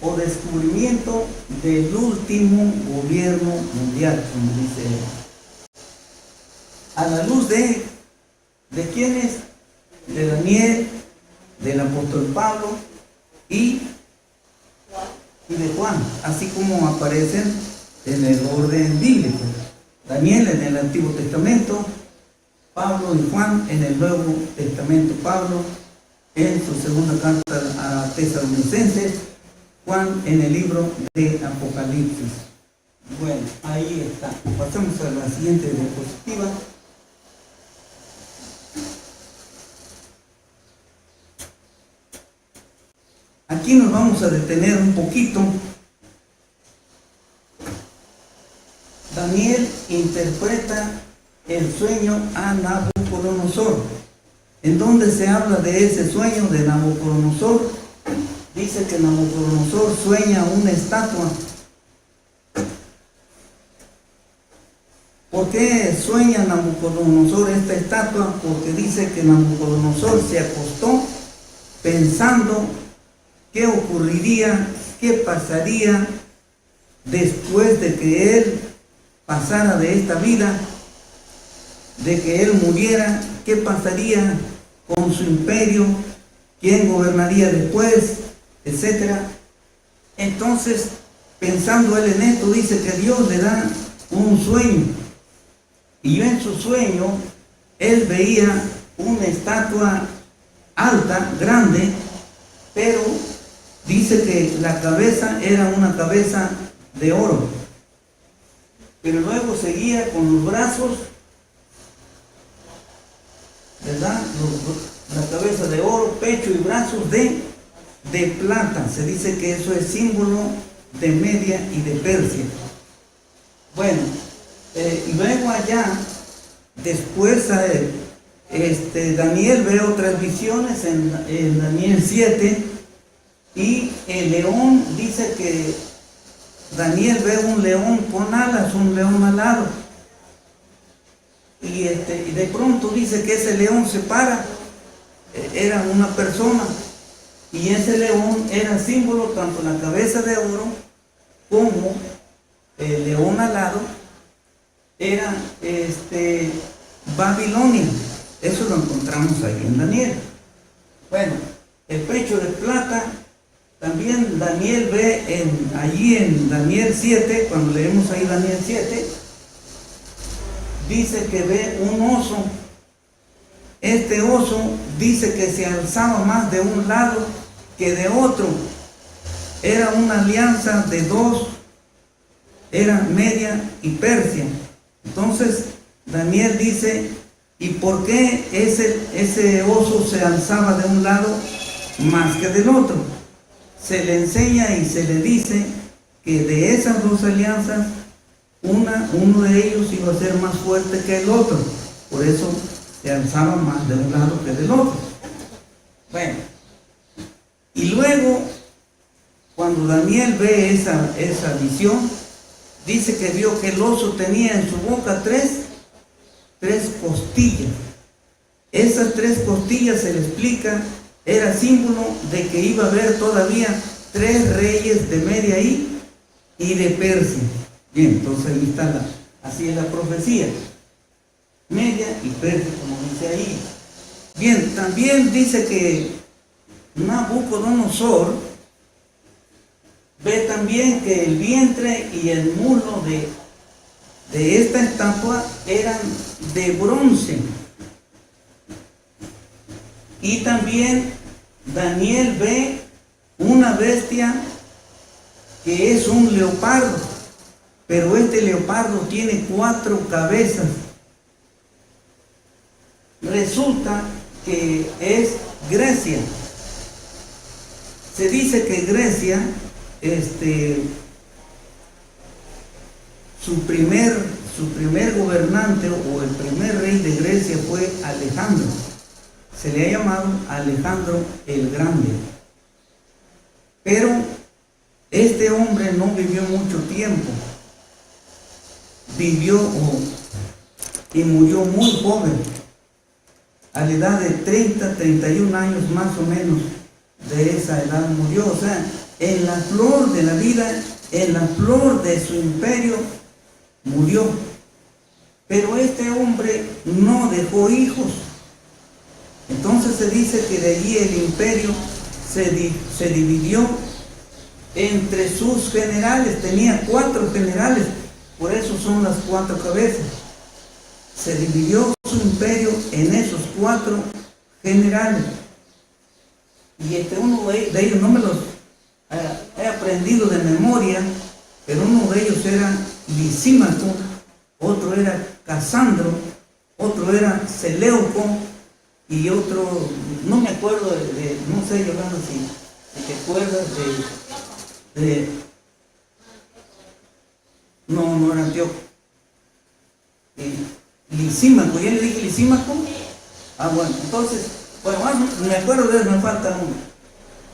o descubrimiento del último gobierno mundial, como dice él. A la luz ¿de quiénes? De Daniel, del apóstol Pablo y de Juan, así como aparecen en el orden bíblico. Daniel en el Antiguo Testamento, Pablo y Juan en el Nuevo Testamento. Pablo en su segunda carta a Tesalonicenses, Juan en el libro de Apocalipsis. Bueno, ahí está. Pasamos a la siguiente diapositiva. Aquí nos vamos a detener un poquito. Daniel interpreta el sueño a Nabucodonosor. ¿En dónde se habla de ese sueño de Nabucodonosor? Dice que Nabucodonosor sueña una estatua. ¿Por qué sueña Nabucodonosor esta estatua? Porque dice que Nabucodonosor se acostó pensando qué ocurriría, qué pasaría después de que él pasara de esta vida, de que él muriera, qué pasaría con su imperio, quién gobernaría después, etcétera. Entonces, pensando él en esto, dice que Dios le da un sueño, y en su sueño él veía una estatua alta, grande, pero dice que la cabeza era una cabeza de oro, pero luego seguía con los brazos, ¿verdad? La cabeza de oro, pecho y brazos de plata. Se dice que eso es símbolo de Media y de Persia. Bueno, luego allá, después Daniel ve otras visiones en Daniel 7, y el león, dice que Daniel ve un león con alas, un león alado. Y de pronto dice que ese león se para, era una persona, y ese león era símbolo, tanto la cabeza de oro como el león alado, era Babilonia. Eso lo encontramos ahí en Daniel. Bueno, el pecho de plata, también Daniel ve allí en Daniel 7, cuando leemos ahí Daniel 7, dice que ve un oso. Este oso dice que se alzaba más de un lado que de otro. Era una alianza de dos, era Media y Persia. Entonces Daniel dice, ¿y por qué ese oso se alzaba de un lado más que del otro? Se le enseña y se le dice que de esas dos alianzas, uno de ellos iba a ser más fuerte que el otro. Por eso se alzaba más de un lado que del otro. Bueno, y luego, cuando Daniel ve esa visión, dice que vio que el oso tenía en su boca tres costillas. Esas tres costillas, se le explica, era símbolo de que iba a haber todavía 3 reyes de Media y de Persia. Bien, entonces ahí está así es la profecía. Media y Persia, como dice ahí. Bien, también dice que Nabucodonosor ve también que el vientre y el muslo de esta estatua eran de bronce. Y también Daniel ve una bestia que es un leopardo, pero este leopardo tiene 4 cabezas. Resulta que es Grecia. Se dice que Grecia, su primer gobernante o el primer rey de Grecia fue Alejandro. Se le ha llamado Alejandro el Grande. Pero este hombre no vivió mucho tiempo. Vivió y murió muy joven, a la edad de 30, 31 años más o menos. De esa edad murió. O sea, en la flor de la vida, en la flor de su imperio, murió. Pero este hombre no dejó hijos. Entonces se dice que de allí el imperio se dividió entre sus generales. Tenía 4 generales, por eso son las 4 cabezas. Se dividió su imperio en esos 4 generales. Y uno de ellos no me los he aprendido de memoria, pero uno de ellos era Lisímaco, otro era Casandro, otro era Seleuco, y otro, no me acuerdo no sé, Yolanda, si te acuerdas no era Antíoco. Lisímaco, ¿ya le dije Lisímaco? Bueno, entonces, me acuerdo de eso, me falta uno.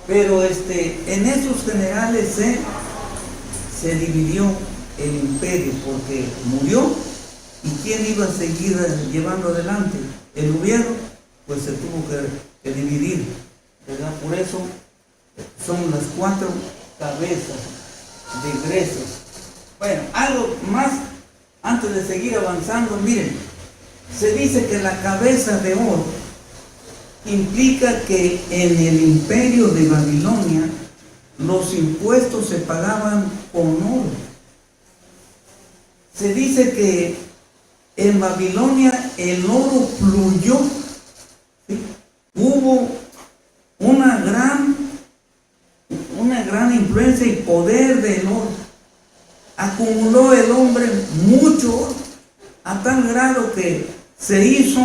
Pero en esos generales se dividió el imperio, porque murió, y ¿quién iba a seguir llevando adelante? El gobierno, pues se tuvo que dividir, ¿verdad? Por eso son las 4 cabezas de Grecia. Bueno, algo más antes de seguir avanzando. Miren, se dice que la cabeza de oro implica que en el imperio de Babilonia los impuestos se pagaban con oro. Se dice que en Babilonia el oro fluyó, ¿sí? Hubo una gran influencia y poder del oro. Acumuló el hombre mucho oro, a tal grado que se hizo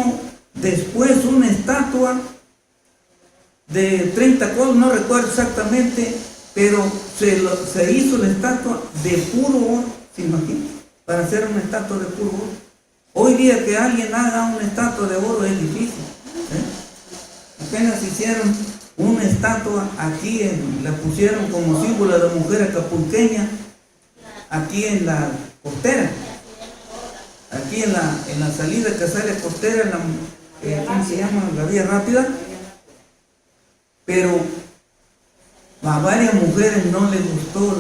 después una estatua de 30 codos, no recuerdo exactamente, pero se hizo la estatua de puro oro, ¿se imagina? Para hacer una estatua de puro oro. Hoy día que alguien haga una estatua de oro es difícil, Apenas hicieron una estatua aquí, la pusieron como símbolo de la mujer acapulqueña, aquí en la costera, aquí en la salida que sale a costera, ¿cómo se llama? La vía rápida. Pero a varias mujeres no les gustó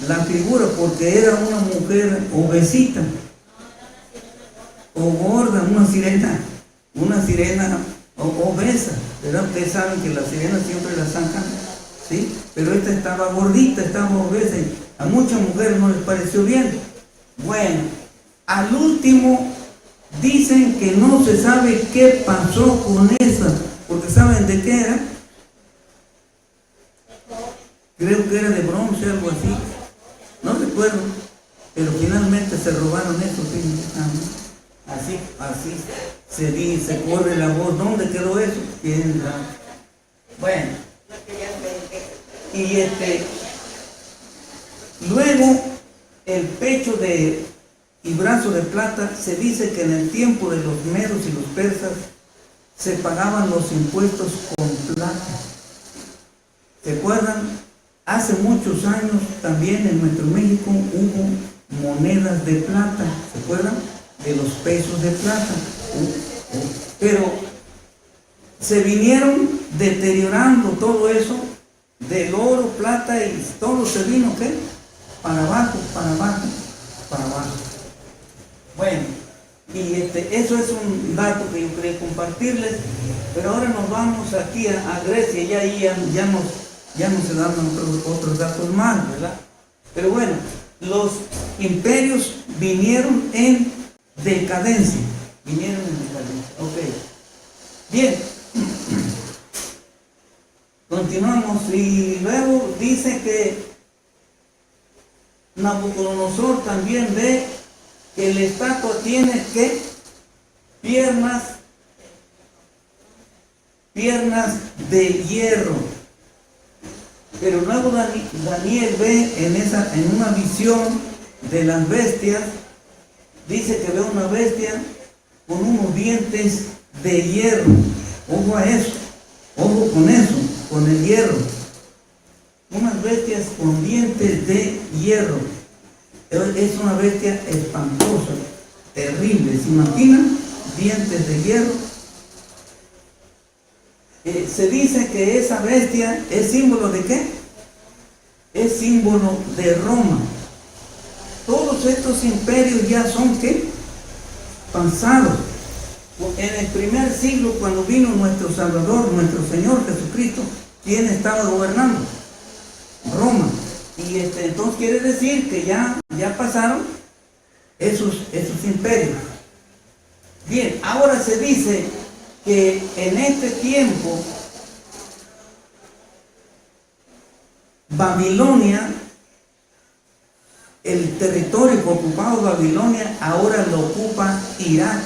la figura, porque era una mujer obesita o gorda, una sirena obesa, ¿verdad? Ustedes saben que las sirenas siempre las sacan, ¿sí? Pero esta estaba gordita, estaba obesa, y a muchas mujeres no les pareció bien. Bueno, al último dicen que no se sabe qué pasó con esa, porque ¿saben de qué era? Creo que era de bronce, algo así, no recuerdo, pero finalmente se robaron eso, ¿sí? Así se dice, se corre la voz. ¿Dónde quedó eso? ¿Quién sabe? Bueno, y luego el pecho y brazo de plata, se dice que en el tiempo de los medos y los persas se pagaban los impuestos con plata. ¿Se acuerdan? Hace muchos años también en nuestro México hubo monedas de plata, ¿se acuerdan? De los pesos de plata. Pero se vinieron deteriorando todo eso, del oro, plata, y todo se vino, ¿qué? Para abajo. Bueno, y eso es un dato que yo quería compartirles. Pero ahora nos vamos aquí a Grecia, y ahí ya nos se dan otros datos más, ¿verdad? Pero bueno, los imperios vinieron en decadencia. Ok. Bien. Continuamos, y luego dice que Nabucodonosor también ve que la estatua tiene que piernas de hierro. Pero luego Daniel ve en una visión de las bestias, dice que ve una bestia con unos dientes de hierro. Ojo a eso, ojo con eso, con el hierro. Unas bestias con dientes de hierro. Es una bestia espantosa, terrible. ¿Se imaginan? Dientes de hierro. Se dice que esa bestia es símbolo de ¿qué? símbolo de Roma. Todos estos imperios ya son ¿qué? Pasados. En el primer siglo, cuando vino nuestro Salvador, nuestro Señor Jesucristo, ¿quién estaba gobernando? Roma. Y entonces quiere decir que ya pasaron esos imperios. Bien, ahora se dice que en este tiempo Babilonia, el territorio que ocupaba Babilonia, ahora lo ocupa Irak.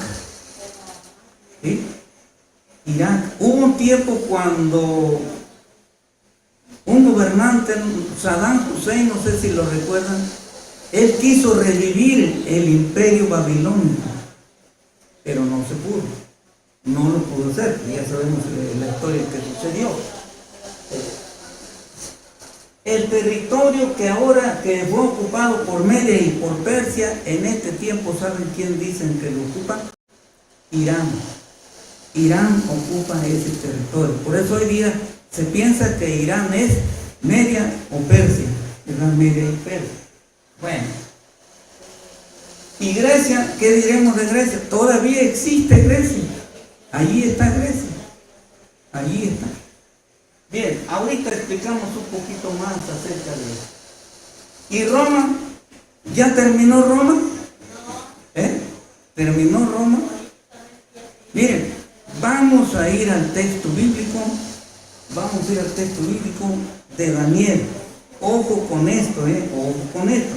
¿Sí? Irak. Hubo un tiempo cuando un gobernante, Saddam Hussein, no sé si lo recuerdan, él quiso revivir el imperio babilónico, pero no se pudo, no lo pudo hacer. Ya sabemos la historia que sucedió. El territorio que fue ocupado por Media y por Persia, en este tiempo, ¿saben quién dicen que lo ocupa? Irán. Irán ocupa ese territorio. Por eso hoy día se piensa que Irán es Media o Persia, ¿verdad? Media y Persia. Bueno. ¿Y Grecia? ¿Qué diremos de Grecia? Todavía existe Grecia. Allí está Grecia. Allí está. Bien, ahorita explicamos un poquito más acerca de eso. ¿Y Roma? ¿Ya terminó Roma? ¿Terminó Roma? Miren, vamos a ir al texto bíblico. Vamos a ir al texto bíblico de Daniel. Ojo con esto, ojo con esto.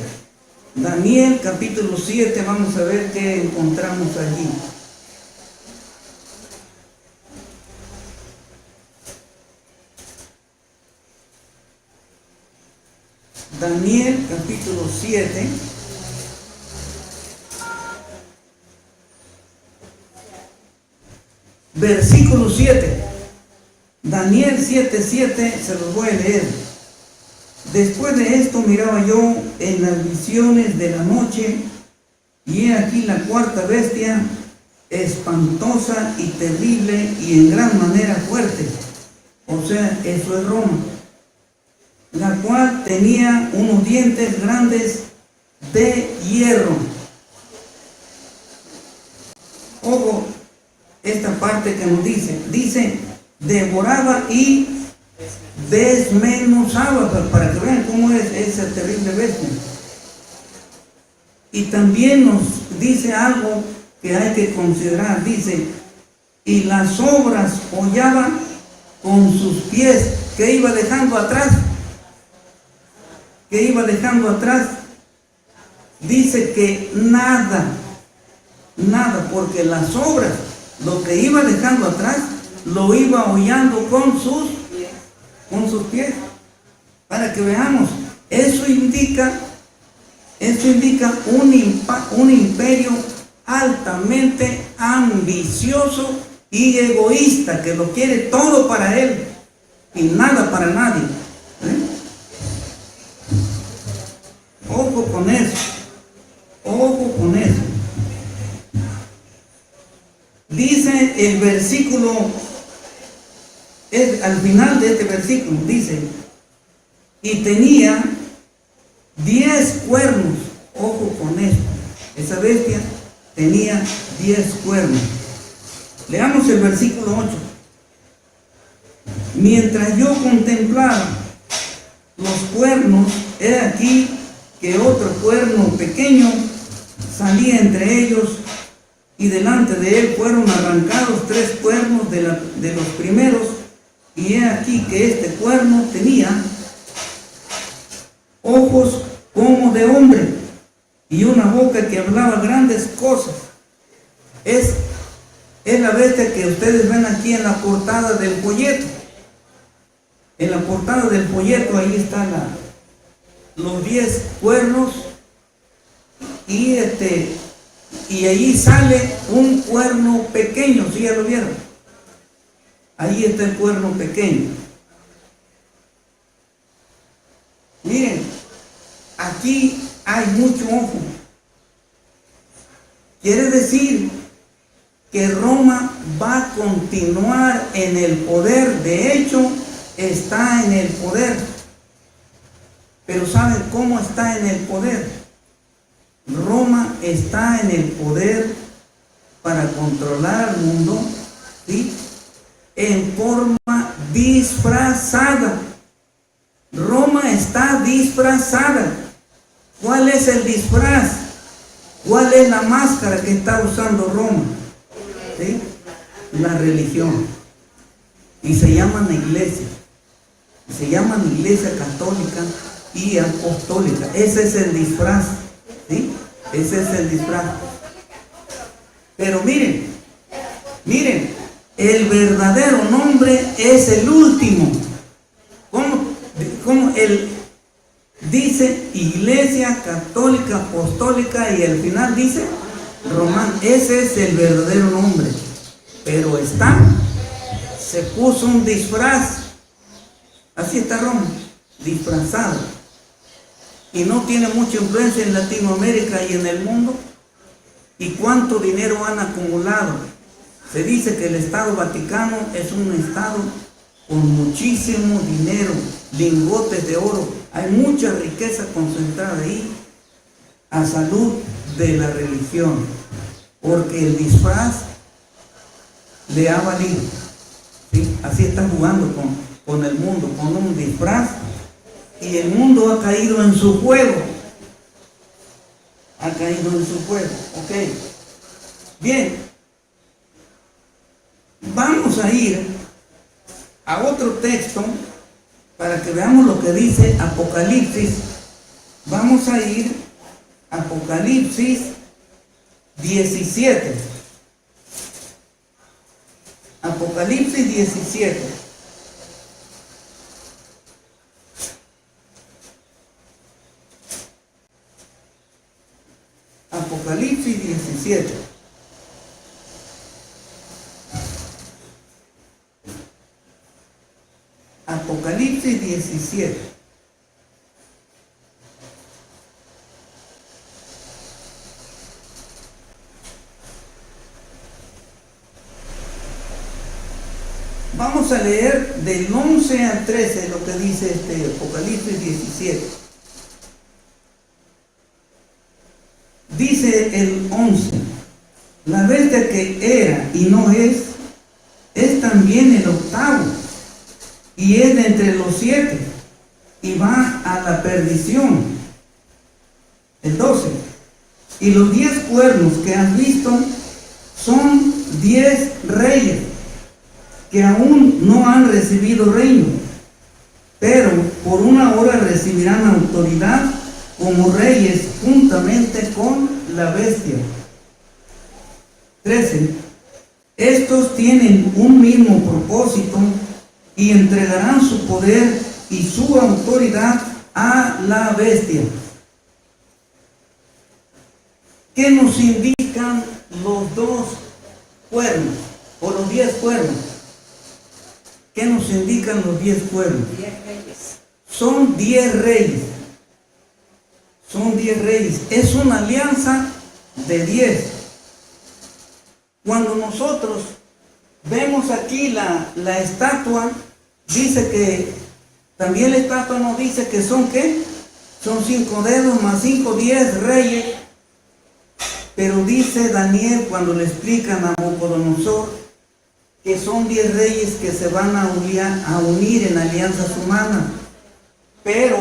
Daniel capítulo 7, vamos a ver qué encontramos allí. Daniel capítulo 7. Versículo 7. Daniel 7:7, se los voy a leer. Después de esto miraba yo en las visiones de la noche, y he aquí la cuarta bestia, espantosa y terrible y en gran manera fuerte. O sea, eso es Roma. La cual tenía unos dientes grandes de hierro. Ojo, esta parte que nos dice, devoraba y desmenuzaba, para que vean cómo es esa terrible bestia. Y también nos dice algo que hay que considerar. Dice, y las obras hollaba con sus pies. ¿Qué iba dejando atrás? ¿Qué iba dejando atrás? Dice que nada, porque las obras, lo que iba dejando atrás, lo iba hollando con sus pies. Para que veamos, eso indica un imperio altamente ambicioso y egoísta, que lo quiere todo para él y nada para nadie. Ojo con eso. Ojo con eso. Dice el versículo, al final de este versículo, dice, y tenía 10 cuernos. Ojo con esto. Esa bestia tenía 10 cuernos. Leamos el versículo 8. Mientras yo contemplaba los cuernos, he aquí que otro cuerno pequeño salía entre ellos, y delante de él fueron arrancados 3 cuernos de los primeros, y he aquí que este cuerno tenía ojos como de hombre y una boca que hablaba grandes cosas. Es la bestia que ustedes ven aquí en la portada del folleto. En la portada del folleto ahí están los 10 cuernos, y ahí sale un cuerno pequeño. ¿Sí ya lo vieron? Ahí está el cuerno pequeño. Miren, aquí hay mucho ojo. Quiere decir que Roma va a continuar en el poder. De hecho, está en el poder. Pero ¿saben cómo está en el poder? Roma está en el poder para controlar al mundo, ¿sí?, en forma disfrazada. Roma está disfrazada. ¿Cuál es el disfraz? ¿Cuál es la máscara que está usando Roma? ¿Sí? La religión. Y se llaman iglesia. Se llaman iglesia católica y apostólica. Ese es el disfraz. ¿Sí? Ese es el disfraz. Pero miren, el verdadero nombre es el último. ¿Cómo él dice Iglesia Católica Apostólica y al final dice Romana? Ese es el verdadero nombre. Pero se puso un disfraz. Así está Roma, disfrazado. Y no tiene mucha influencia en Latinoamérica y en el mundo. ¿Y cuánto dinero han acumulado? Se dice que el Estado Vaticano es un estado con muchísimo dinero, lingotes de oro. Hay mucha riqueza concentrada ahí a salud de la religión, porque el disfraz le ha valido. ¿Sí? Así está jugando con el mundo, con un disfraz, y el mundo ha caído en su juego. Ha caído en su juego. Ok. Bien. Vamos a ir a otro texto para que veamos lo que dice Apocalipsis. Vamos a ir a Apocalipsis 17. Apocalipsis 17. Apocalipsis 17. Apocalipsis 17. Vamos a leer del 11 al 13 lo que dice Apocalipsis 17. Dice el 11: la bestia que era y no es también el octavo, y es de entre los 7, y va a la perdición. El 12: y los 10 cuernos que has visto son 10 reyes que aún no han recibido reino, pero por una hora recibirán autoridad como reyes juntamente con la bestia. 13: estos tienen un mismo propósito y entregarán su poder y su autoridad a la bestia. ¿Qué nos indican los 2 cuernos o los 10 cuernos? ¿Qué nos indican los 10 cuernos? 10 reyes. Son 10 reyes. Son 10 reyes. Es una alianza de 10. Cuando nosotros vemos aquí la estatua, dice que, también la estatua nos dice que son ¿qué? Son 5 dedos más 5, 10 reyes. Pero dice Daniel cuando le explican a Nabucodonosor que son 10 reyes que se van a unir en alianzas humanas. Pero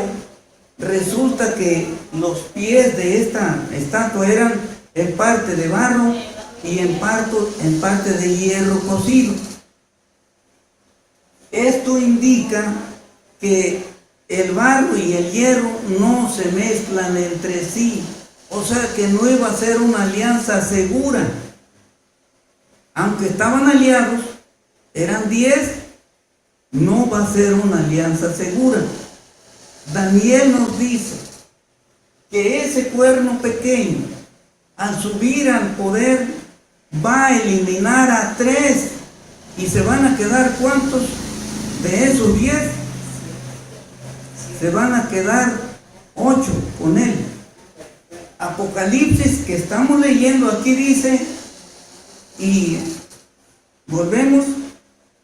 resulta que los pies de esta estatua eran en parte de barro y en parte de hierro cocido. Esto indica que el barro y el hierro no se mezclan entre sí, o sea que no iba a ser una alianza segura. Aunque estaban aliados, eran 10, no va a ser una alianza segura. Daniel nos dice que ese cuerno pequeño, al subir al poder, va a eliminar a 3 y se van a quedar ¿cuántos? De esos 10, se van a quedar 8 con él. Apocalipsis que estamos leyendo aquí dice, y volvemos,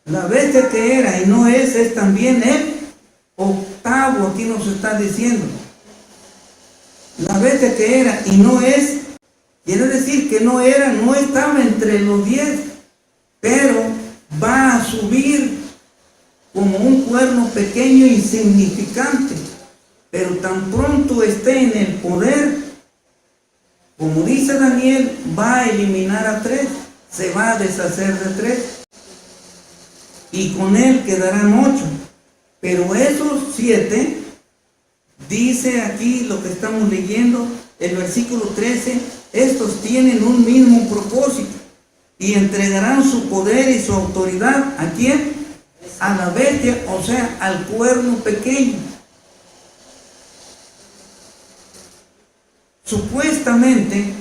la bestia que era y no es también el octavo. octavo, aquí nos está diciendo. La bestia que era y no es, quiere decir que no era, no estaba entre los 10, pero va a subir como un cuerno pequeño insignificante, pero tan pronto esté en el poder, como dice Daniel, va a eliminar a 3, se va a deshacer de 3, y con él quedarán 8, pero esos 7, dice aquí lo que estamos leyendo, el versículo 13, estos tienen un mismo propósito, y entregarán su poder y su autoridad, ¿a quién? A la bestia, o sea, al cuerno pequeño. Supuestamente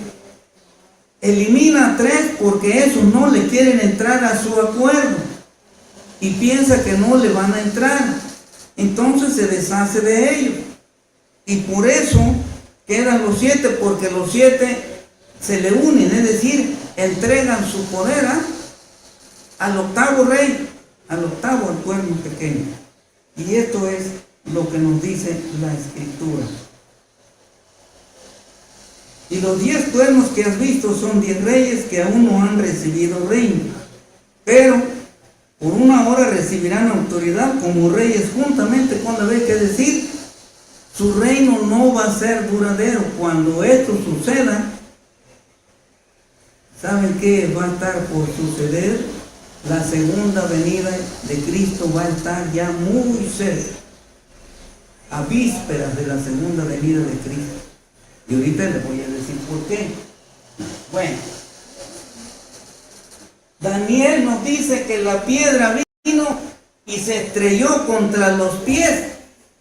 elimina a 3 porque esos no le quieren entrar a su acuerdo y piensa que no le van a entrar, entonces se deshace de ellos, y por eso quedan los 7, porque los 7 se le unen, es decir, entregan su poder al octavo rey, al octavo, al cuerno pequeño. Y esto es lo que nos dice la Escritura. Y los 10 cuernos que has visto son 10 reyes que aún no han recibido reino, pero por una hora recibirán autoridad como reyes juntamente con la bestia, es decir, su reino no va a ser duradero. Cuando esto suceda, ¿saben qué va a estar por suceder? La segunda venida de Cristo va a estar ya muy cerca, a vísperas de la segunda venida de Cristo. Y ahorita les voy a decir por qué. Bueno, Daniel nos dice que la piedra vino y se estrelló contra los pies,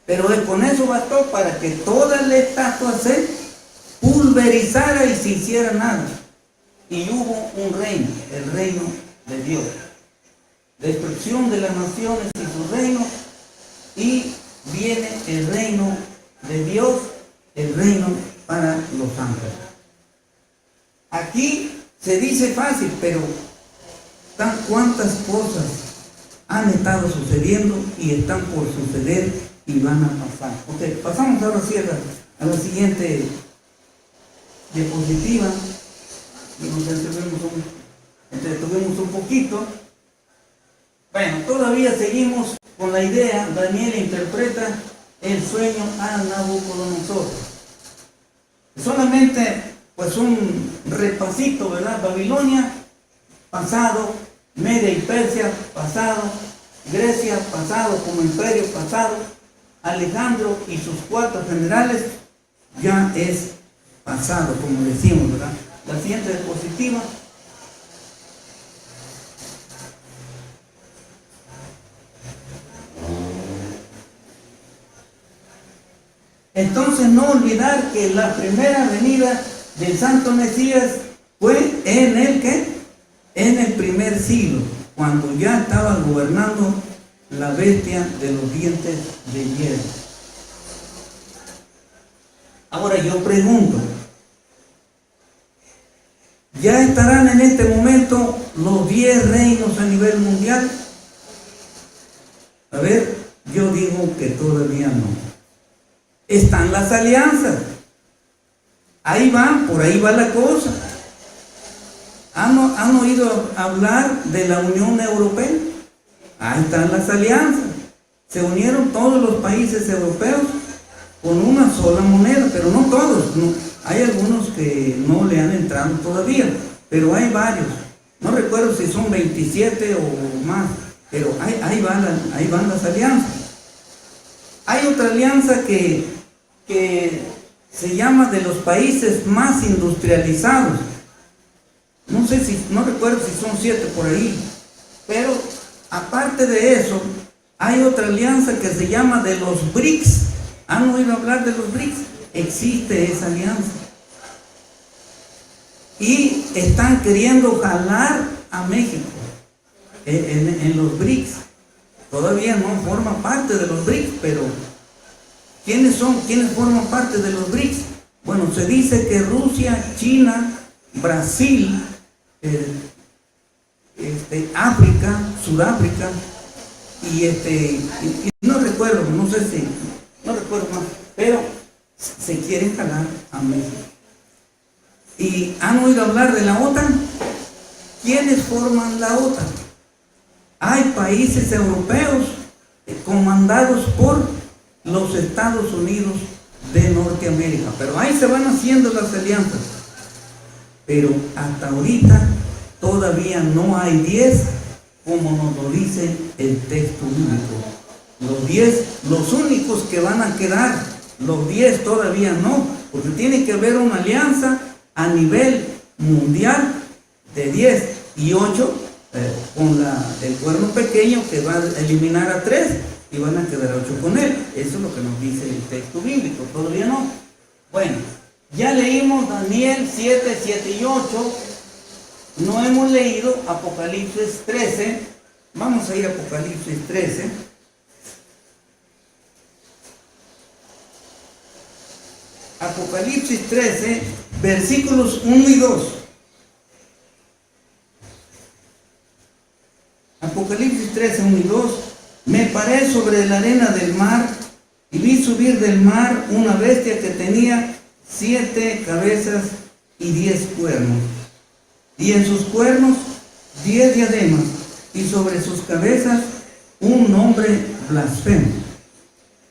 pero con eso bastó para que toda la estatua se pulverizara y se hiciera nada. Y hubo un reino, el reino de Dios. Destrucción de las naciones y sus reinos, y viene el reino de Dios, el reino para los ángeles. Aquí se dice fácil, pero cuántas cosas han estado sucediendo y están por suceder y van a pasar. Ok, pasamos ahora sí a la siguiente diapositiva. Nos entretuvimos un poquito. Bueno, todavía seguimos con la idea. Daniel interpreta el sueño a Nabucodonosor. Solamente pues un repasito, ¿verdad? Babilonia, pasado; Media y Persia, pasado; Grecia, pasado como imperio, pasado; Alejandro y sus 4 generales, ya es pasado, como decimos, ¿verdad? La siguiente diapositiva. Entonces, no olvidar que la primera venida del Santo Mesías fue en el ¿qué? En el primer siglo, cuando ya estaba gobernando la bestia de los dientes de hierro. Ahora yo pregunto, ¿ya estarán en este momento los 10 reinos a nivel mundial? A ver, yo digo que todavía no. Están las alianzas. Ahí van, por ahí va la cosa. ¿Han oído hablar de la Unión Europea? Ahí están las alianzas. Se unieron todos los países europeos con una sola moneda, pero no todos. No. Hay algunos que no le han entrado todavía, pero hay varios. No recuerdo si son 27 o más, pero ahí van las alianzas. Hay otra alianza que se llama de los países más industrializados. No recuerdo si son 7 por ahí, pero aparte de eso, hay otra alianza que se llama de los BRICS. ¿Han oído hablar de los BRICS? Existe esa alianza. Y están queriendo jalar a México en los BRICS. Todavía no forma parte de los BRICS, pero ¿quiénes forman parte de los BRICS? Bueno, se dice que Rusia, China, Brasil, África, Sudáfrica, y no recuerdo, no sé si no recuerdo más, pero se quieren jalar a México. ¿Y han oído hablar de la OTAN? ¿Quiénes forman la OTAN? Hay países europeos comandados por los Estados Unidos de Norteamérica, pero ahí se van haciendo las alianzas. Pero hasta ahorita todavía no hay 10, como nos lo dice el texto bíblico. Los 10, los únicos que van a quedar, los 10 todavía no, porque tiene que haber una alianza a nivel mundial de 10 y 8 con el cuerno pequeño que va a eliminar a 3 y van a quedar 8 con él. Eso es lo que nos dice el texto bíblico, todavía no. Bueno, ya leímos Daniel 7, 7 y 8, no hemos leído Apocalipsis 13, vamos a ir a Apocalipsis 13. Apocalipsis 13, versículos 1 y 2. Apocalipsis 13, 1 y 2. Me paré sobre la arena del mar y vi subir del mar una bestia que tenía 7 cabezas y 10 cuernos. Y en sus cuernos 10 diademas, y sobre sus cabezas un nombre blasfemo.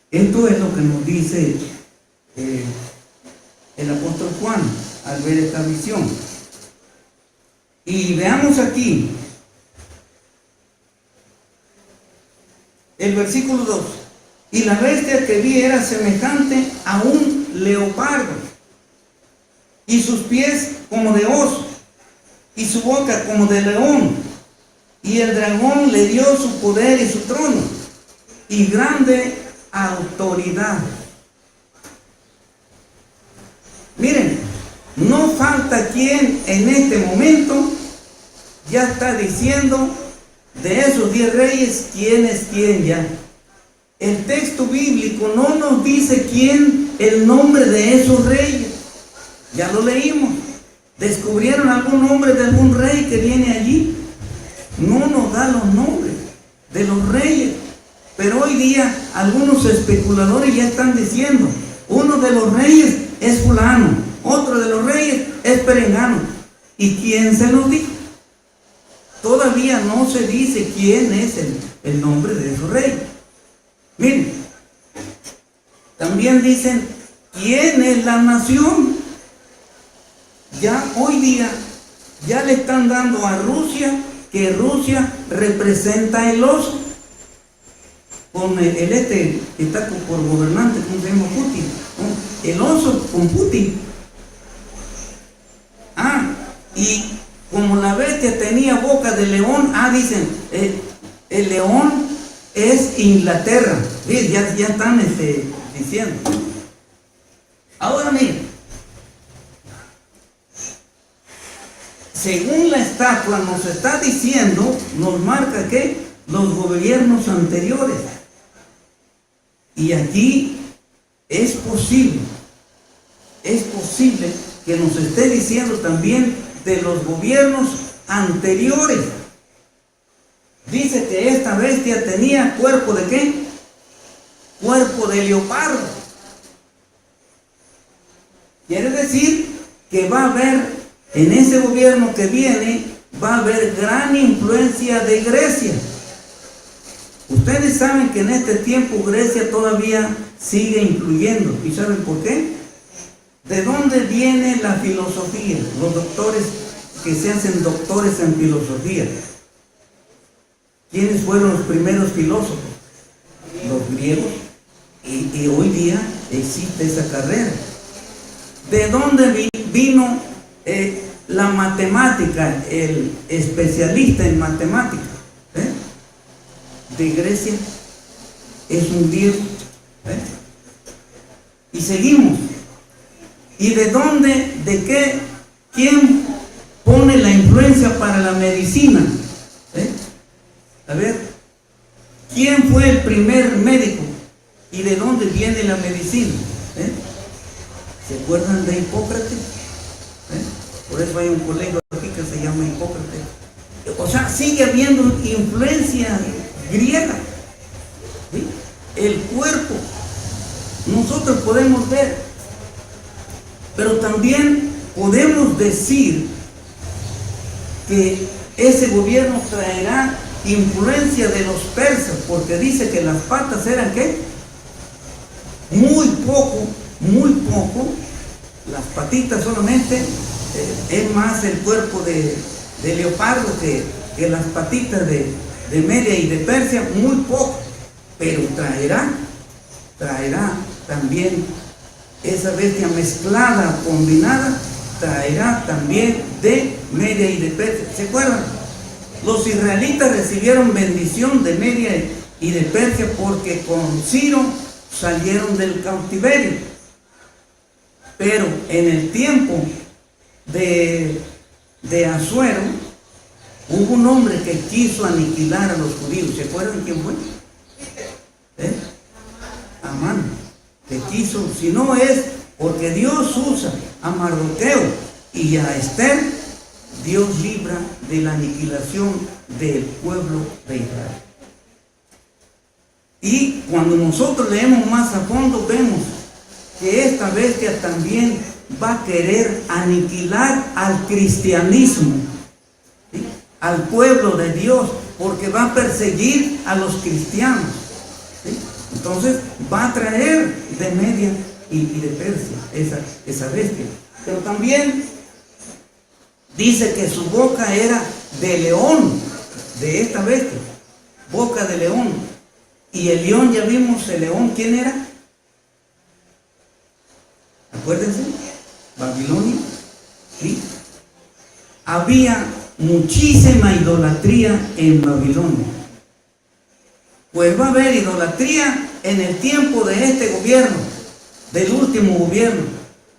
Esto es lo que nos dice el apóstol Juan al ver esta visión. Y veamos aquí el versículo 2. Y la bestia que vi era semejante a un leopardo, y sus pies como de oso, y su boca como de león. Y el dragón le dio su poder y su trono, y grande autoridad. Miren, no falta quien en este momento ya está diciendo de esos 10 reyes quién es quién ya. El texto bíblico no nos dice quién, el nombre de esos reyes. Ya lo leímos. ¿Descubrieron algún nombre de algún rey que viene allí? No nos da los nombres de los reyes. Pero hoy día algunos especuladores ya están diciendo, uno de los reyes es fulano, otro de los reyes es perengano. ¿Y quién se los dijo? Todavía no se dice quién es el nombre de esos reyes. Miren, también dicen quién es la nación. Ya hoy día ya le están dando a Rusia, que Rusia representa el oso, con el que está por gobernante, ¿cómo se llama? Putin, ¿no? El oso con Putin. Y como la bestia tenía boca de león, dicen, el león es Inglaterra. ¿Sí? Ya están diciendo. Ahora miren, según la estatua nos está diciendo, nos marca que los gobiernos anteriores. Y aquí es posible que nos esté diciendo también de los gobiernos anteriores. Dice que esta bestia tenía cuerpo de ¿qué? Cuerpo de leopardo. Quiere decir que va a haber, en ese gobierno que viene, va a haber gran influencia de Grecia. Ustedes saben que en este tiempo Grecia todavía sigue influyendo. ¿Y saben por qué? ¿De dónde viene la filosofía? Los doctores que se hacen doctores en filosofía. ¿Quiénes fueron los primeros filósofos? Los griegos. Y hoy día existe esa carrera. ¿De dónde vino la matemática, el especialista en matemática? De Grecia. Es un griego. Y seguimos. ¿Y de dónde, de qué, quién pone la influencia para la medicina? A ver, ¿quién fue el primer médico? ¿Y de dónde viene la medicina? ¿Se acuerdan de Hipócrates? Por eso hay un colegio aquí que se llama Hipócrates. O sea, sigue habiendo influencia griega. ¿Sí? El cuerpo nosotros podemos ver, pero también podemos decir que ese gobierno traerá influencia de los persas, porque dice que las patas eran ¿qué? Muy poco, las patitas solamente, es más el cuerpo de leopardo que las patitas de Media y de Persia, muy poco, pero traerá también esa bestia mezclada, combinada, traerá también de Media y de Persia. ¿Se acuerdan? Los israelitas recibieron bendición de Media y de Persia porque con Ciro salieron del cautiverio. Pero en el tiempo de Asuero, hubo un hombre que quiso aniquilar a los judíos. ¿Se acuerdan quién fue? Amán, que quiso, si no es porque Dios usa a Mardoqueo y a Esther, Dios libra de la aniquilación del pueblo de Israel. Y cuando nosotros leemos más a fondo, vemos que esta bestia también va a querer aniquilar al cristianismo, ¿sí? Al pueblo de Dios, porque va a perseguir a los cristianos, ¿sí? Entonces va a traer de Media y de Persia esa bestia. Pero también dice que su boca era de león, de esta bestia, boca de león. Y el león, ya vimos el león, ¿quién era? Acuérdense, Babilonia, ¿sí? Había muchísima idolatría en Babilonia. Pues va a haber idolatría en el tiempo de este gobierno, del último gobierno,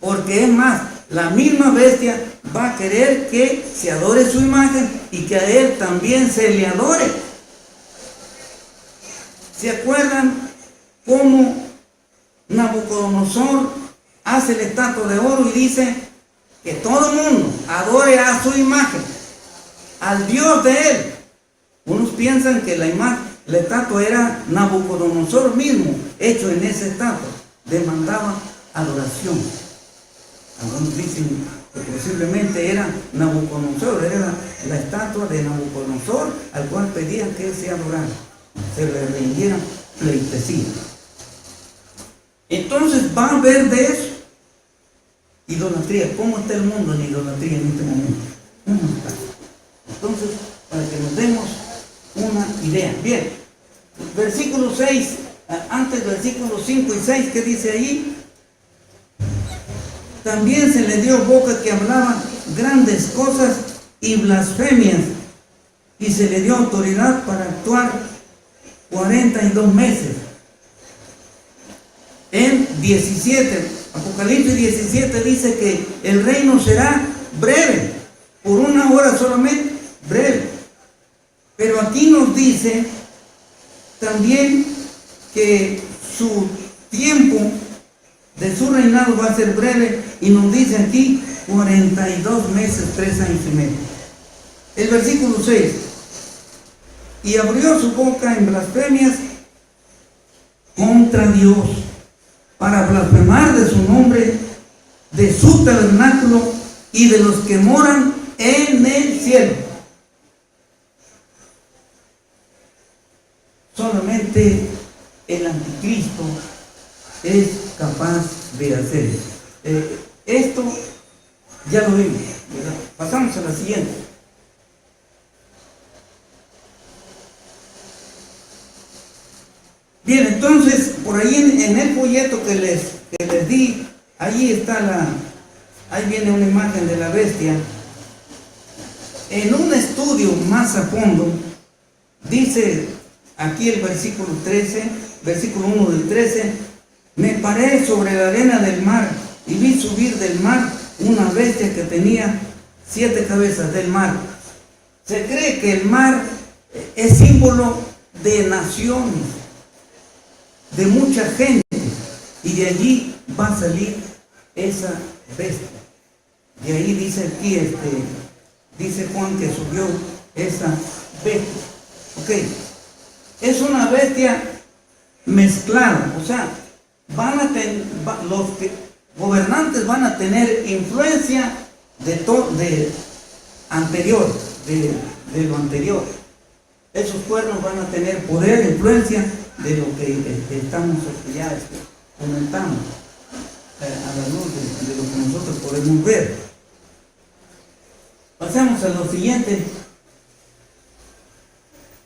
porque es más, la misma bestia va a querer que se adore su imagen y que a él también se le adore. ¿Se acuerdan cómo Nabucodonosor hace la estatua de oro y dice que todo el mundo adore a su imagen, al Dios de él? Unos piensan que la estatua era Nabucodonosor mismo, hecho en esa estatua, demandaba adoración. Algunos dicen que posiblemente era Nabucodonosor, era la estatua de Nabucodonosor al cual pedían que él se adorara, se le rindiera pleitesía. Entonces va a haber de eso idolatría. ¿Cómo está el mundo en idolatría en este momento? ¿Cómo está? Entonces, para que nos demos una idea. Bien, versículo 6, antes versículos 5 y 6, ¿qué dice ahí? También se le dio boca que hablaba grandes cosas y blasfemias, y se le dio autoridad para actuar 42 meses. En 17, Apocalipsis 17 dice que el reino será breve, por una hora solamente, breve. Pero aquí nos dice también que su tiempo de su reinado va a ser breve, y nos dice aquí 42 meses, 3 años y medio. El versículo 6, y abrió su boca en blasfemias contra Dios, para blasfemar de su nombre, de su tabernáculo y de los que moran en el cielo. Solamente el anticristo es capaz de hacer eso. Esto ya lo vimos, ¿verdad? Pasamos a la siguiente. Bien, entonces, por ahí en el folleto que les di, ahí está ahí viene una imagen de la bestia. En un estudio más a fondo, dice aquí el versículo 13, versículo 1 del 13, me paré sobre la arena del mar y vi subir del mar una bestia que tenía 7 cabezas del mar. Se cree que el mar es símbolo de naciones, de mucha gente, y de allí va a salir esa bestia. De ahí dice aquí, dice Juan que subió esa bestia. Ok, es una bestia mezclada, o sea, los gobernantes van a tener influencia de lo anterior. Esos cuernos van a tener poder, influencia de lo que estamos ya comentando a la luz de lo que nosotros podemos ver. Pasemos a lo siguiente.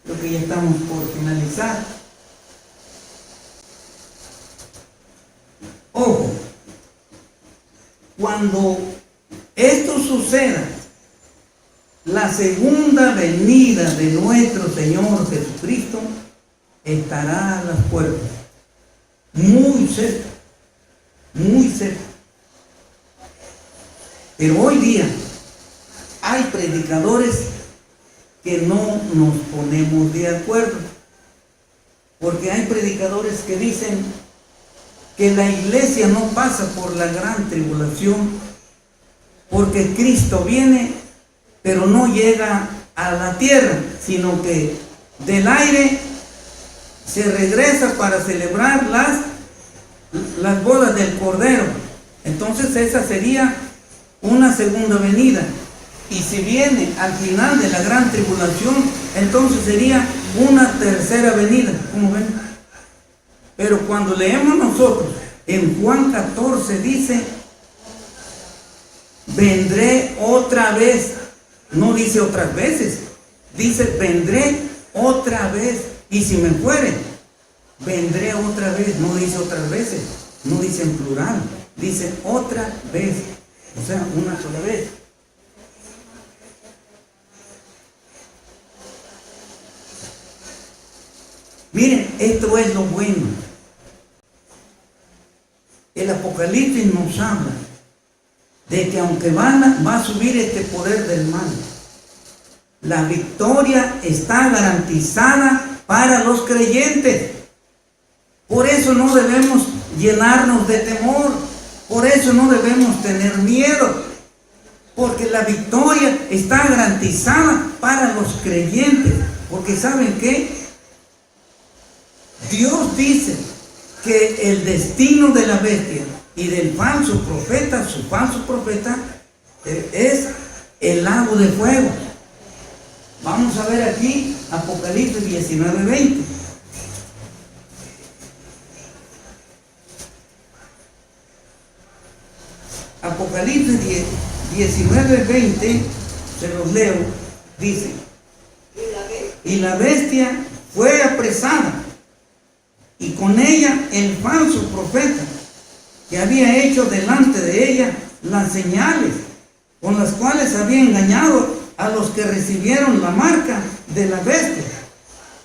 Creo que ya estamos por finalizar. Ojo, cuando esto suceda, la segunda venida de nuestro Señor Jesucristo estará a las puertas, muy cerca, muy cerca. Pero hoy día hay predicadores que no nos ponemos de acuerdo, porque hay predicadores que dicen que la iglesia no pasa por la gran tribulación, porque Cristo viene, pero no llega a la tierra, sino que del aire se regresa para celebrar las bodas del Cordero. Entonces esa sería una segunda venida. Y si viene al final de la gran tribulación, entonces sería una tercera venida. ¿Cómo ven? Pero cuando leemos nosotros, en Juan 14 dice, vendré otra vez. No dice otras veces, dice vendré otra vez. Y si me fuere, vendré otra vez. No dice otras veces, no dice en plural, dice otra vez. O sea, una sola vez. Miren, esto es lo bueno. El Apocalipsis nos habla de que aunque va a subir este poder del mal, la victoria está garantizada para los creyentes. Por eso no debemos llenarnos de temor, por eso no debemos tener miedo, porque la victoria está garantizada para los creyentes. Porque ¿saben qué? Dios dice que el destino de la bestia y del falso profeta, su falso profeta, es el lago de fuego. Vamos a ver aquí Apocalipsis 19:20. Apocalipsis 19:20, se los leo, dice: y la bestia fue apresada, y con ella el falso profeta, que había hecho delante de ella las señales con las cuales había engañado a los que recibieron la marca de la bestia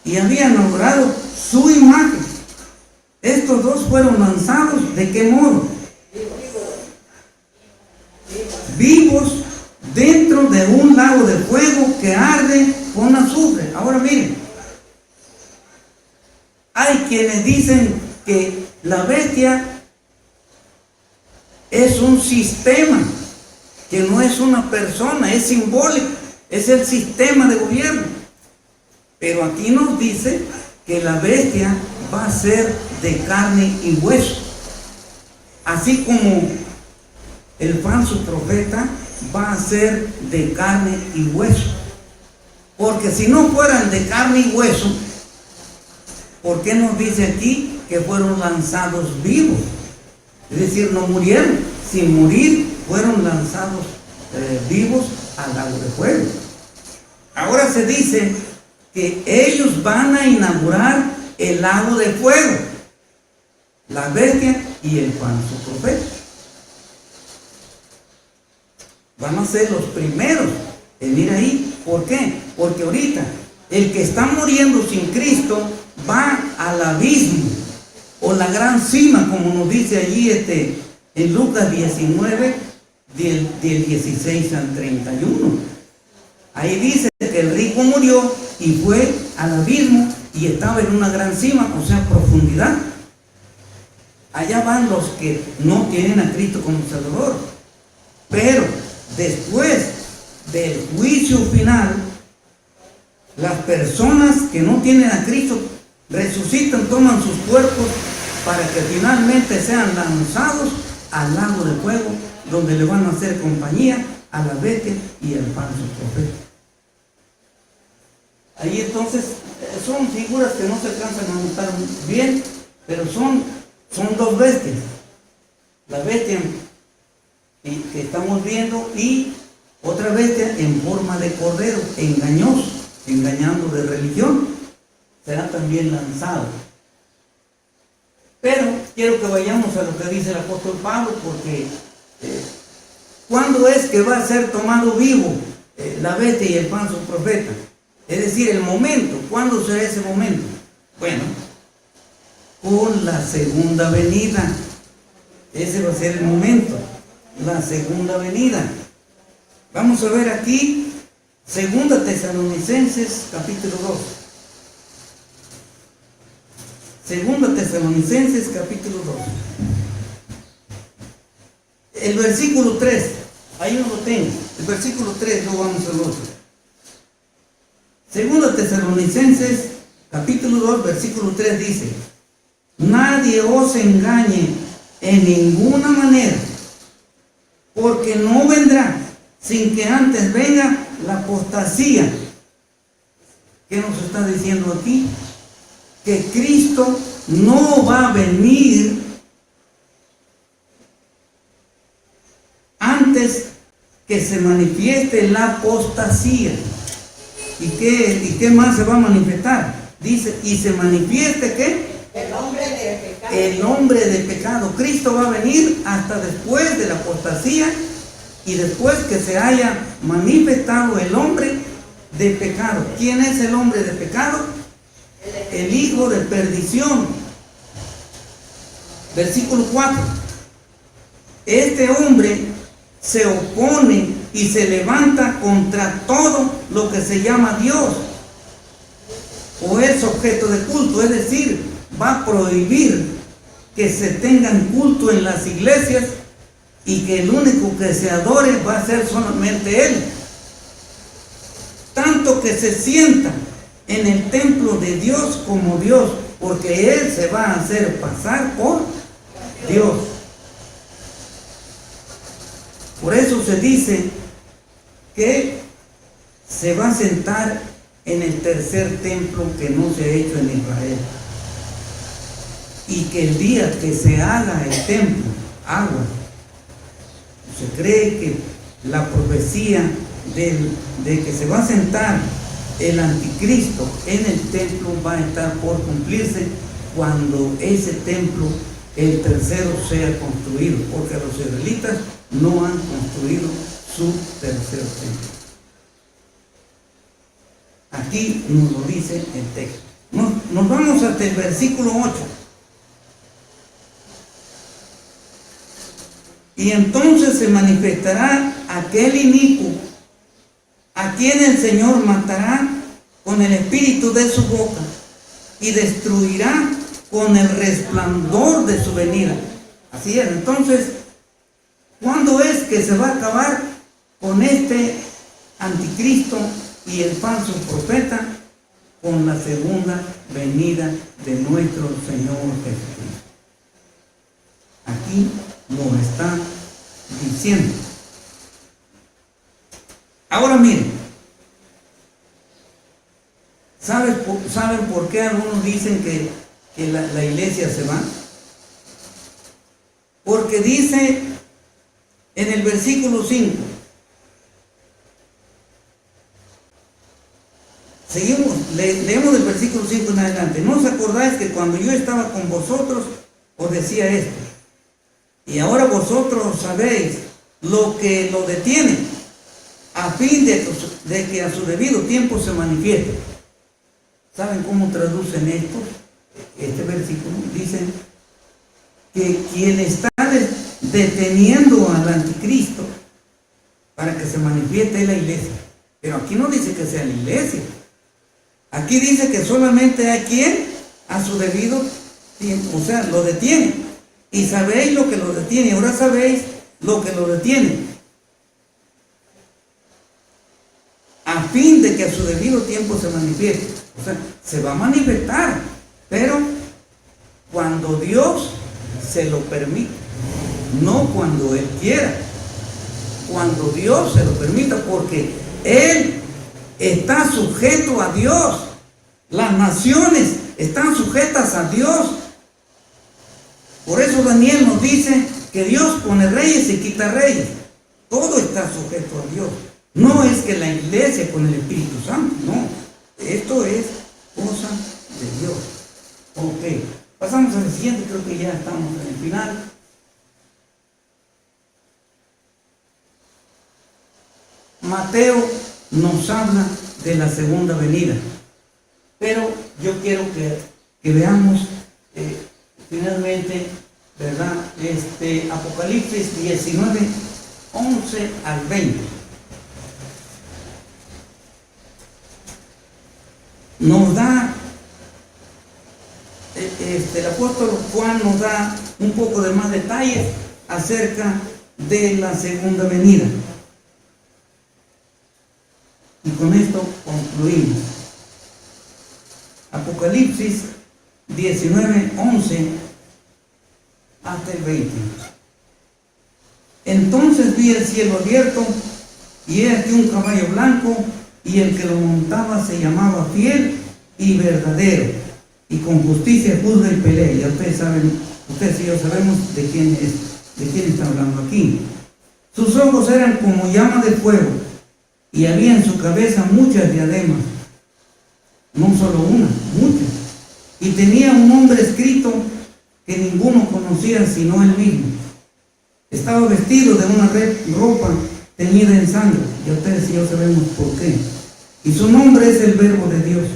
y habían adorado su imagen. Estos dos fueron lanzados, ¿de qué modo? Vivos dentro de un lago de fuego que arde con azufre. Ahora miren, hay quienes dicen que la bestia es un sistema, que no es una persona, es simbólico, es el sistema de gobierno. Pero aquí nos dice que la bestia va a ser de carne y hueso, así como el falso profeta va a ser de carne y hueso. Porque si no fueran de carne y hueso, ¿por qué nos dice aquí que fueron lanzados vivos? Es decir, no murieron, sin morir fueron lanzados vivos al lago de fuego. Ahora se dice que ellos van a inaugurar el lago de fuego, la bestia y el falso profeta. Van a ser los primeros en ir ahí. ¿Por qué? Porque ahorita el que está muriendo sin Cristo va al abismo o la gran cima, como nos dice allí en Lucas 19, del 16 al 31. Ahí dice que el rico murió y fue al abismo y estaba en una gran cima, o sea, profundidad. Allá van los que no tienen a Cristo como Salvador. Pero después del juicio final, las personas que no tienen a Cristo resucitan, toman sus cuerpos para que finalmente sean lanzados al lago de fuego, donde le van a hacer compañía a la bestia y al falso profeta. Ahí entonces son figuras que no se alcanzan a notar bien, pero son dos bestias. La bestia que estamos viendo y otra bestia en forma de cordero, engañoso, engañando de religión, será también lanzado. Pero quiero que vayamos a lo que dice el apóstol Pablo, porque ¿cuándo es que va a ser tomado vivo la bestia y el falso profeta? Es decir, el momento. ¿Cuándo será ese momento? Bueno, con la segunda venida. Ese va a ser el momento, la segunda venida. Vamos a ver aquí, 2 Tesalonicenses capítulo 2. 2 Tesalonicenses capítulo 2. El versículo 3, ahí no lo tengo. El versículo 3, no vamos al otro. 2 Tesalonicenses capítulo 2, versículo 3 dice: nadie os engañe en ninguna manera, porque no vendrá sin que antes venga la apostasía. ¿Qué nos está diciendo aquí? Que Cristo no va a venir antes que se manifieste la apostasía. ¿Y qué más se va a manifestar? Dice, y se manifieste ¿qué? El hombre de pecado. El hombre de pecado. Cristo va a venir hasta después de la apostasía y después que se haya manifestado el hombre de pecado. ¿Quién es el hombre de pecado? El hijo de perdición. Versículo 4. Este hombre se opone y se levanta contra todo lo que se llama Dios o es objeto de culto, es decir, va a prohibir que se tengan culto en las iglesias y que el único que se adore va a ser solamente Él. Tanto que se sienta en el templo de Dios como Dios, porque Él se va a hacer pasar por Dios. Por eso se dice que se va a sentar en el tercer templo que no se ha hecho en Israel. Y que el día que se haga el templo, agua, se cree que la profecía de que se va a sentar el anticristo en el templo va a estar por cumplirse cuando ese templo, el tercero, sea construido, porque los israelitas no han construido su tercer templo. Aquí nos lo dice el texto. Nos vamos hasta el versículo 8. Y entonces se manifestará aquel inicuo, a quien el Señor matará con el espíritu de su boca y destruirá con el resplandor de su venida. Así es. Entonces, ¿cuándo es que se va a acabar con este anticristo y el falso profeta? Con la segunda venida de nuestro Señor Jesucristo. Aquí lo está diciendo. Ahora miren, ¿saben por qué algunos dicen que la iglesia se va? Porque dice en el versículo 5, seguimos, leemos el versículo 5 en adelante. ¿No os acordáis que cuando yo estaba con vosotros os decía esto? Y ahora vosotros sabéis lo que lo detiene, a fin de que a su debido tiempo se manifieste. ¿Saben cómo traducen esto? Este versículo dicen que quien está deteniendo al anticristo para que se manifieste es la iglesia. Pero aquí no dice que sea la iglesia. Aquí dice que solamente hay quien a su debido tiempo, o sea, lo detiene. Y sabéis lo que lo detiene. Ahora sabéis lo que lo detiene. A fin de que a su debido tiempo se manifieste. O sea, se va a manifestar, pero cuando Dios se lo permite, no cuando Él quiera. Cuando Dios se lo permita, porque Él está sujeto a Dios. Las naciones están sujetas a Dios. Por eso Daniel nos dice que Dios pone reyes y quita reyes. Todo está sujeto a Dios. No es que la iglesia con el Espíritu Santo, no. Esto es cosa de Dios. Ok, pasamos al siguiente, creo que ya estamos en el final. Mateo nos habla de la segunda venida, pero yo quiero que veamos finalmente, ¿verdad? Apocalipsis 19, 11 al 20. Nos da, el apóstol Juan nos da un poco de más detalles acerca de la segunda venida. Y con esto concluimos. Apocalipsis 19, 11 hasta el 20. Entonces vi el cielo abierto, y he aquí un caballo blanco, y el que lo montaba se llamaba Fiel y Verdadero, y con justicia juzga y pelea. Ya ustedes saben, ustedes y yo sabemos de quién está hablando aquí. Sus ojos eran como llama de fuego, y había en su cabeza muchas diademas, no solo una, muchas. Y tenía un nombre escrito que ninguno conocía sino él mismo. Estaba vestido de una ropa teñida en sangre, y ustedes y yo sabemos por qué. Y su nombre es el Verbo de Dios.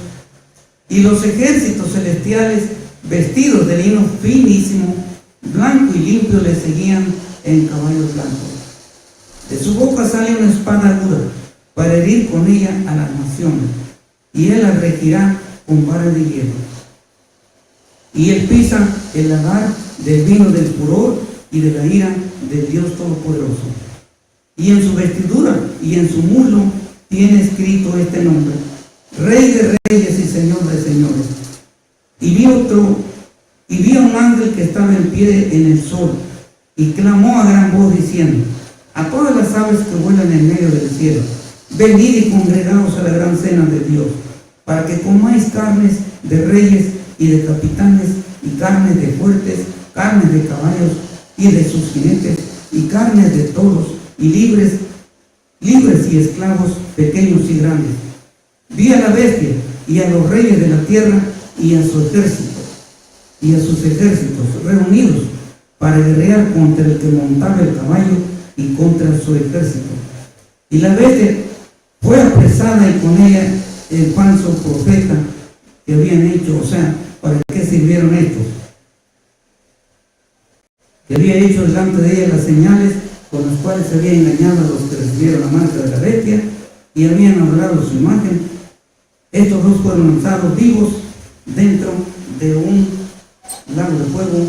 Y los ejércitos celestiales, vestidos de lino finísimo, blanco y limpio, le seguían en caballos blancos. De su boca sale una espada aguda, para herir con ella a las naciones, y él las regirá con vara de hierro. Y él pisa el lagar del vino del furor y de la ira del Dios Todopoderoso. Y en su vestidura y en su muslo tiene escrito este nombre: Rey de Reyes y Señor de Señores. Y vi a un ángel que estaba en pie en el sol, y clamó a gran voz diciendo a todas las aves que vuelan en medio del cielo: venid y congregaos a la gran cena de Dios, para que comáis carnes de reyes y de capitanes, y carnes de fuertes, carnes de caballos y de sus jinetes, y carnes de todos, y libres y esclavos, pequeños y grandes. Vi a la bestia y a los reyes de la tierra y a sus ejércitos reunidos para guerrear contra el que montaba el caballo y contra su ejército. Y la bestia fue apresada, y con ella el falso profeta que habían hecho. O sea, ¿para qué sirvieron estos? Que había hecho delante de ella las señales con las cuales se había engañado a los que recibieron la marca de la bestia y habían adorado su imagen. Estos dos fueron lanzados vivos dentro de un lago de fuego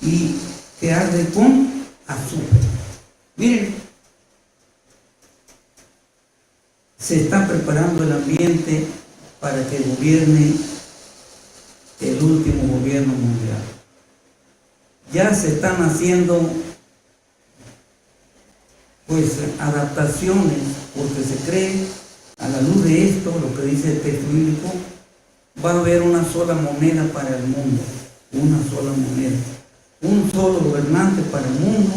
y que arde con azufre. Miren, se está preparando el ambiente para que gobierne el último gobierno mundial. Ya se están haciendo adaptaciones, porque se cree, a la luz de esto, lo que dice el texto bíblico, va a haber una sola moneda para el mundo, una sola moneda, un solo gobernante para el mundo,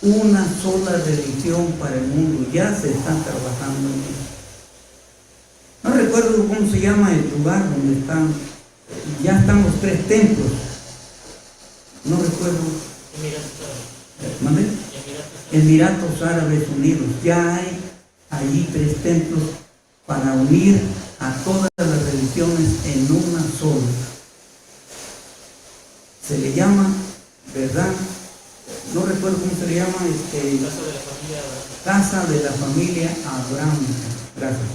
una sola religión para el mundo. Ya se está trabajando en eso. No recuerdo cómo se llama el lugar donde ya están los 3 templos. No recuerdo. ¿Mandé? Emiratos Árabes Unidos. Ya hay allí 3 templos para unir a todas las religiones en una sola. Se le llama, ¿verdad? No recuerdo cómo se le llama. Casa de la familia Abrahámica. Gracias.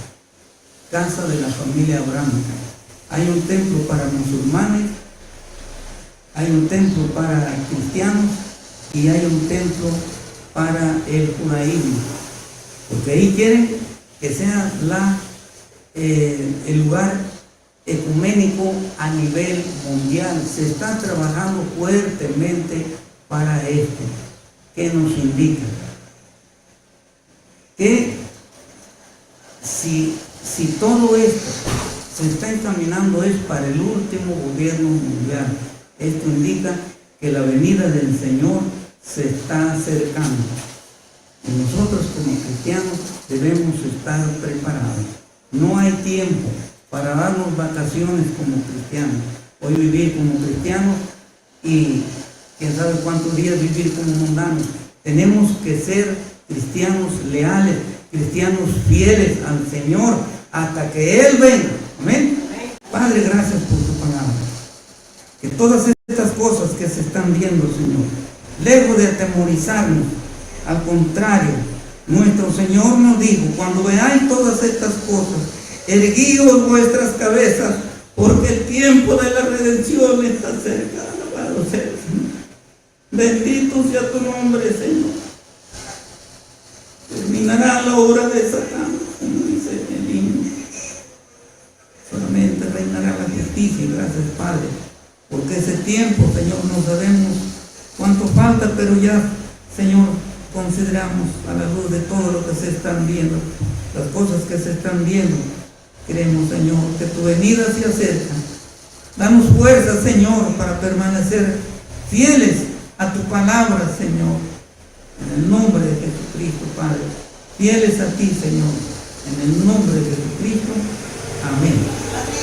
Casa de la familia Abrahámica. Hay un templo para musulmanes, hay un templo para cristianos y hay un templo para el judaísmo, porque ahí quieren que sea el lugar ecuménico a nivel mundial. Se está trabajando fuertemente para esto. ¿Qué nos indica? Que si todo esto se está encaminando es para el último gobierno mundial, esto indica que la venida del Señor se está acercando. Y nosotros como cristianos debemos estar preparados. No hay tiempo para darnos vacaciones como cristianos. Hoy vivir como cristianos y quién sabe cuántos días vivir como mundanos. Tenemos que ser cristianos leales, cristianos fieles al Señor hasta que Él venga. Amén. Padre, gracias por tu palabra. Que todas estas cosas que se están viendo, Señor, lejos de atemorizarnos, al contrario, nuestro Señor nos dijo: cuando veáis todas estas cosas, erguíos vuestras cabezas, porque el tiempo de la redención está cerca. Alabado sea el Señor. Bendito sea tu nombre, Señor. Terminará la obra de Satán, como dice el himno. Solamente reinará la justicia. Y gracias, Padre, porque ese tiempo, Señor, no sabemos cuánto falta, pero ya, Señor, consideramos a la luz de todo lo que se están viendo, las cosas que se están viendo. Creemos, Señor, que tu venida se acerca. Danos fuerza, Señor, para permanecer fieles a tu palabra, Señor. En el nombre de Jesucristo, Padre. Fieles a ti, Señor. En el nombre de Jesucristo. Amén.